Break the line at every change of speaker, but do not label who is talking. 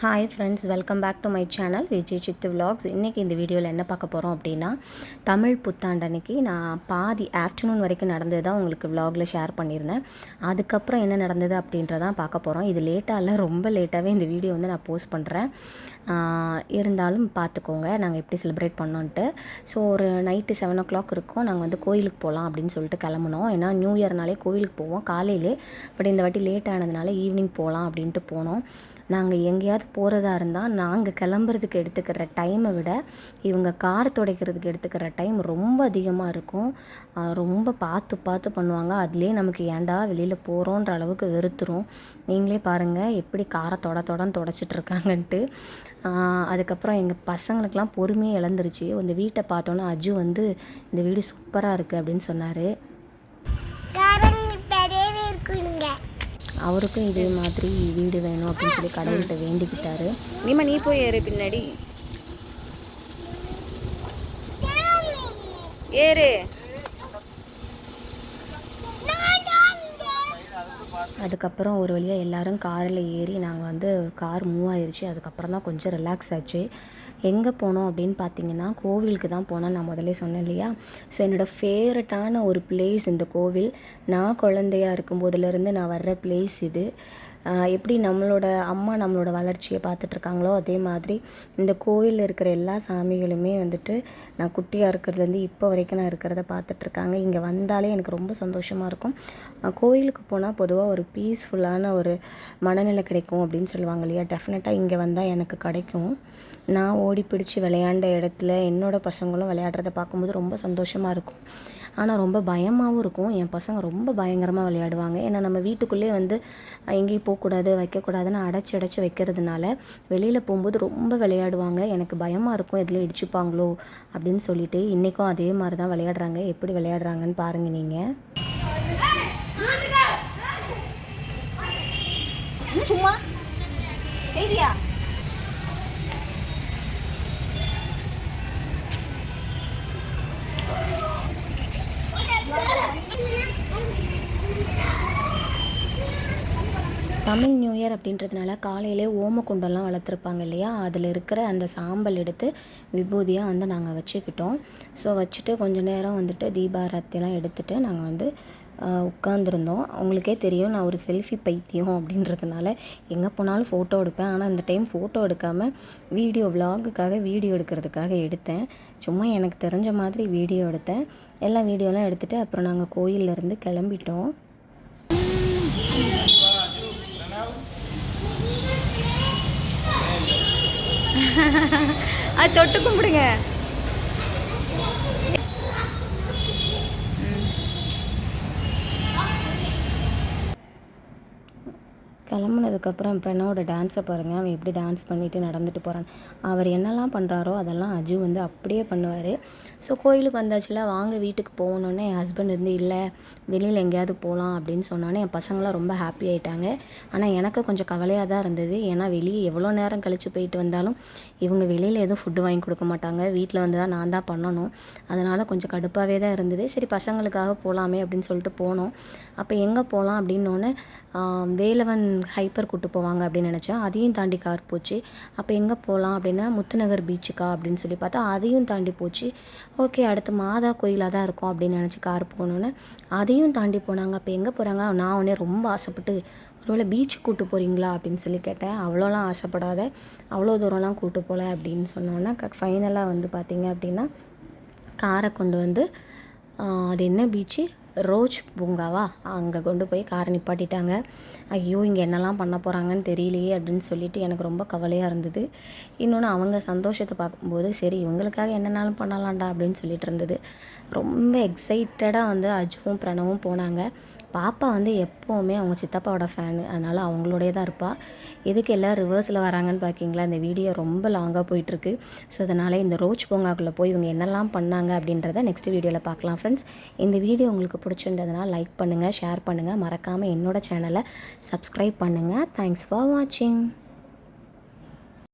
Hi friends, welcome back to my channel Vijay Sidhu vlogs. இன்றைக்கி இந்த வீடியோவில் என்ன பார்க்க போகிறோம் அப்படின்னா, தமிழ் புத்தாண்டு அன்றைக்கி நான் பாதி ஆஃப்டர்நூன் வரைக்கும் நடந்தது தான் உங்களுக்கு விலாகில் ஷேர் பண்ணியிருந்தேன். அதுக்கப்புறம் என்ன நடந்தது அப்படின்றதான் பார்க்க போகிறோம். இது லேட்டாக இல்லை, ரொம்ப லேட்டாகவே இந்த வீடியோ வந்து நான் போஸ்ட் பண்ணுறேன். இருந்தாலும் பார்த்துக்கோங்க நாங்கள் எப்படி செலிப்ரேட் பண்ணோன்ட்டு. ஸோ ஒரு நைட்டு 7 o'clock இருக்கும். நாங்கள் வந்து கோயிலுக்கு போகலாம் அப்படின்னு சொல்லிட்டு கிளம்புனோம். ஏன்னா நியூ இயர்னாலே கோயிலுக்கு போவோம் காலையிலே. பட் இந்த வாட்டி லேட் ஆனதுனால ஈவினிங் போகலாம் அப்படின்ட்டு போனோம். நாங்கள் எங்கேயாவது போகிறதா இருந்தால் நாங்கள் கிளம்புறதுக்கு எடுத்துக்கிற டைமை விட இவங்க கார் துடைக்கிறதுக்கு எடுத்துக்கிற டைம் ரொம்ப அதிகமாக இருக்கும். ரொம்ப பார்த்து பண்ணுவாங்க. அதுலேயே நமக்கு ஏன்டா வெளியில் போகிறோன்ற அளவுக்கு வெறுத்துரும். நீங்களே பாருங்கள் எப்படி காரை தொடன்னு தொடச்சிட்ருக்காங்கன்ட்டு. அதுக்கப்புறம் எங்கள் பசங்களுக்கெலாம் பொறுமையே இழந்துருச்சு. இந்த வீட்டை பார்த்தோன்னா அஜு வந்து இந்த வீடு சூப்பராக இருக்குது அப்படின்னு சொன்னார். அவருக்கும் இதே மாதிரி வீடு வேணும் அப்படின்னு சொல்லி கடவுள்கிட்ட வேண்டிக்கிட்டாரு.
நீ போய் ஏறு, பின்னாடி ஏறு.
அதுக்கப்புறம் ஒரு வழியாக எல்லோரும் காரில் ஏறி நாங்கள் வந்து கார் மூவ் ஆயிடுச்சு. அதுக்கப்புறம் தான் கொஞ்சம் ரிலாக்ஸ் ஆச்சு. எங்கே போனோம் அப்படின்னு பார்த்தீங்கன்னா, கோவிலுக்கு தான் போனோம். நான் முதல்ல சொன்னேன் இல்லையா. ஸோ என்னோடய ஃபேவரட்டான ஒரு பிளேஸ் இந்த கோவில். நான் குழந்தையாக இருக்கும்போதுலேருந்து நான் வர்ற பிளேஸ் இது. எப்படி நம்மளோட அம்மா நம்மளோட வளர்ச்சியை பார்த்துட்ருக்காங்களோ அதே மாதிரி இந்த கோயிலில் இருக்கிற எல்லா சாமிகளுமே வந்துட்டு நான் குட்டியாக இருக்கிறதுலேருந்து இப்போ வரைக்கும் நான் இருக்கிறத பார்த்துட்ருக்காங்க. இங்கே வந்தாலே எனக்கு ரொம்ப சந்தோஷமாக இருக்கும். கோயிலுக்கு போனால் பொதுவாக ஒரு பீஸ்ஃபுல்லான ஒரு மனநிலை கிடைக்கும் அப்படின்னு சொல்லுவாங்க இல்லையா. டெஃபினட்டாக இங்கே வந்தால் எனக்கு கிடைக்கும். நான் ஓடி பிடிச்சி விளையாண்ட இடத்துல என்னோடய பசங்களும் விளையாடுறத பார்க்கும்போது ரொம்ப சந்தோஷமாக இருக்கும். ஆனால் ரொம்ப பயமாகவும் இருக்கும். என் பசங்க ரொம்ப பயங்கரமாக விளையாடுவாங்க. ஏன்னா நம்ம வீட்டுக்குள்ளே வந்து எங்கேயும் போகக்கூடாது வைக்கக்கூடாதுன்னு அடைச்சி வைக்கிறதுனால வெளியில் போகும்போது ரொம்ப விளையாடுவாங்க. எனக்கு பயமாக இருக்கும் எதில் இடிச்சுப்பாங்களோ அப்படின்னு சொல்லிட்டு. இன்றைக்கும் அதே மாதிரி தான் விளையாடுறாங்க. எப்படி விளையாடுறாங்கன்னு பாருங்கள் நீங்கள்.
சும்மா சரியா?
தமிழ் நியூ இயர் அப்படின்றதுனால காலையிலே ஓமக்குண்டெல்லாம் வளர்த்துருப்பாங்க இல்லையா. அதில் இருக்கிற அந்த சாம்பல் எடுத்து விபூதியாக வந்து நாங்கள் வச்சுக்கிட்டோம். ஸோ வச்சுட்டு கொஞ்சம் நேரம் வந்துட்டு தீபாராத்தியெல்லாம் எடுத்துகிட்டு நாங்கள் வந்து உட்காந்துருந்தோம். உங்களுக்கே தெரியும் நான் ஒரு செல்ஃபி பைத்தியம் அப்படின்றதுனால எங்கே போனாலும் ஃபோட்டோ எடுப்பேன். ஆனால் இந்த டைம் ஃபோட்டோ எடுக்காமல் விலாகுக்காக வீடியோ எடுக்கிறதுக்காக எடுத்தேன். சும்மா எனக்கு தெரிஞ்ச மாதிரி வீடியோ எடுத்தேன். எல்லா வீடியோலாம் எடுத்துகிட்டு அப்புறம் நாங்கள் கோயிலேருந்து கிளம்பிட்டோம்.
அது தொட்டு கும்பிடுங்க.
கிளம்புனதுக்கப்புறம் பிரணவோட டான்ஸை பாருங்கள். அவன் எப்படி டான்ஸ் பண்ணிவிட்டு நடந்துட்டு போகிறான். அவர் என்னெல்லாம் பண்ணுறாரோ அதெல்லாம் அஜு வந்து அப்படியே பண்ணுவார். ஸோ கோயிலுக்கு வந்தாச்சுல, வாங்க வீட்டுக்கு போகணுன்னே என் ஹஸ்பண்ட் வந்து இல்லை வெளியில் எங்கேயாவது போகலாம் அப்படின்னு சொன்னோன்னே என் பசங்களாம் ரொம்ப ஹாப்பி ஆகிட்டாங்க. ஆனால் எனக்கு கொஞ்சம் கவலையாக தான் இருந்தது. ஏன்னா வெளியே எவ்வளோ நேரம் கழித்து போயிட்டு வந்தாலும் இவங்க வெளியில் எதுவும் ஃபுட்டு வாங்கி கொடுக்க மாட்டாங்க. வீட்டில் வந்து தான் நான் தான் பண்ணணும். அதனால் கொஞ்சம் கடுப்பாகவே தான் இருந்தது. சரி பசங்களுக்காக போகலாமே அப்படின்னு சொல்லிட்டு போனோம். அப்போ எங்கே போகலாம் அப்படின்னோடனே வேலவன் ஹைப்பர் கூட்டு போவாங்க அப்படின்னு நினச்சேன். அதையும் தாண்டி கார் போச்சு. அப்போ எங்கே போகலாம் அப்படின்னா முத்துநகர் பீச்சுக்கா அப்படின்னு சொல்லி பார்த்தா அதையும் தாண்டி போச்சு. ஓகே அடுத்து மாதா கோயிலாக தான் இருக்கும் அப்படின்னு நினச்சி கார் போகணுன்னு அதையும் தாண்டி போனாங்க. அப்போ எங்கே போகிறாங்க, நான் உடனே ரொம்ப ஆசைப்பட்டு ஒருவேளை பீச்சுக்கு கூட்டு போகிறீங்களா அப்படின்னு சொல்லி கேட்டேன். அவ்வளோலாம் ஆசைப்படாத, அவ்வளோ தூரம்லாம் கூட்டு போகல அப்படின்னு சொன்னோன்னே ஃபைனலாக வந்து பார்த்திங்க அப்படின்னா காரை கொண்டு வந்து அது என்ன பீச்சு, ரோஜ் பூங்காவா, அங்கே கொண்டு போய் காரை நிப்பாட்டிட்டாங்க. ஐயோ இங்கே என்னெல்லாம் பண்ண போகிறாங்கன்னு தெரியலையே அப்படின்னு சொல்லிட்டு எனக்கு ரொம்ப கவலையாக இருந்தது. இன்னொன்று அவங்க சந்தோஷத்தை பார்க்கும்போது சரி இவங்களுக்காக என்னென்னாலும் பண்ணலாம்டா அப்படின்னு சொல்லிட்டு இருந்தது. ரொம்ப எக்ஸைட்டடாக வந்து அஜுவும் பிரணவும் போனாங்க. பாப்பா வந்து எப்போவுமே அவங்க சித்தப்பாவோட ஃபேனு, அதனால் அவங்களோடய தான் இருப்பாள். எதுக்கு எல்லாம் ரிவர்ஸில் வராங்கன்னு பார்க்கிங்களா. இந்த வீடியோ ரொம்ப லாங்காக போயிட்டுருக்கு. ஸோ அதனால் இந்த ரோஜ் பூங்காக்குள்ளே போய் இவங்க என்னெல்லாம் பண்ணாங்க அப்படின்றத நெக்ஸ்ட் வீடியோவில் பார்க்கலாம் ஃப்ரெண்ட்ஸ். இந்த வீடியோ உங்களுக்கு பிடிச்சிருந்ததுனால் லைக் பண்ணுங்கள், ஷேர் பண்ணுங்கள், மறக்காமல் என்னோடய சேனலை சப்ஸ்கிரைப் பண்ணுங்கள். தேங்க்ஸ் ஃபார் வாட்சிங்.